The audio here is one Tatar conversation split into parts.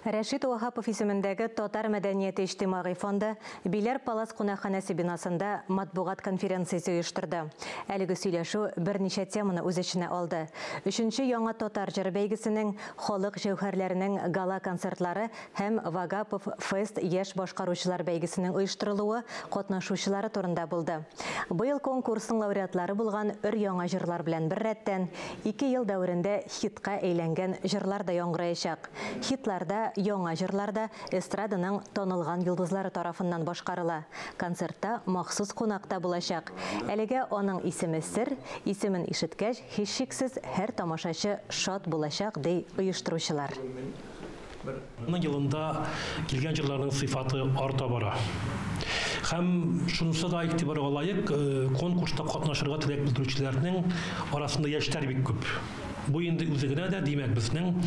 Рәшит Уахапов исемендәге Татар мәдәнияте иҗтимагый фонды Биләр Палас кунакханәсе бинасында матбугат конференциясе оештырды. Әлеге сөйләшү берничә теманы үз эченә алды. 3нче яңа татар җыр бәйгесенең, халык җәүһәрләренең гала концертлары һәм Вагапов Фест яшь башкаручылар бәйгесенең оештырылуы катнашучылары турында булды. Быел конкурсның лауреатлары булган өр-яңа җырлар белән бер рәттән 2 ел дәверендә хитка әйләнгән җырлар да яңгыраячак. Хитларда, яңа җырларда эстраданың танылган йолдызлары тарафыннан башкарыла. Концертта махсус кунакта булачак. Әлегә аның исеме сер, исемен ишеткәч, һичшиксез һәр тамашачы шат булачак ди оештыручылар. Елында килгән җырларның сыйфаты арта бара. Һәм шунысы да игътибарга лаек, конкурста катнашырга теләк белдерүчеләрнең арасында яшьләр бик күп. Бу инде үзегенә дә димәк безнең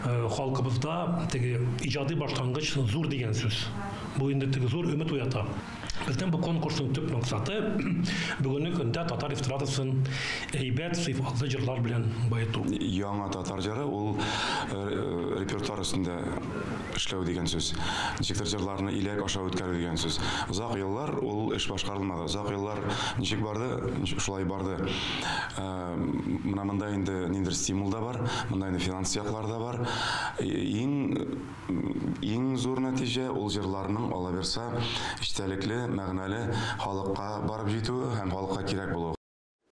халкыбызда теге иҗади башлангыч зур дигән сүз. Бу инде теге зур өмет уята. Безнең бу конкурсның төп максаты бүгенге көндә татар эстрадасын әйбәт сыйфатлы җырлар белән баету. Яңа татар җыры ул репертуар өстендә эшләү дигән сүз. Ничектер җырларны иләк аша үткәрү дигән сүз. Узак еллар ул эш башкарылмады. Узак еллар ничек барды, шулай барды. Менә монда инде ниндидер стимул да бар, монда инде финанс яклар да бар. Иң зур нәтиҗә ул җырларның ала берса истәлекле, мәгънәле халыкка барып җитү һәм халыкка кирәк булу.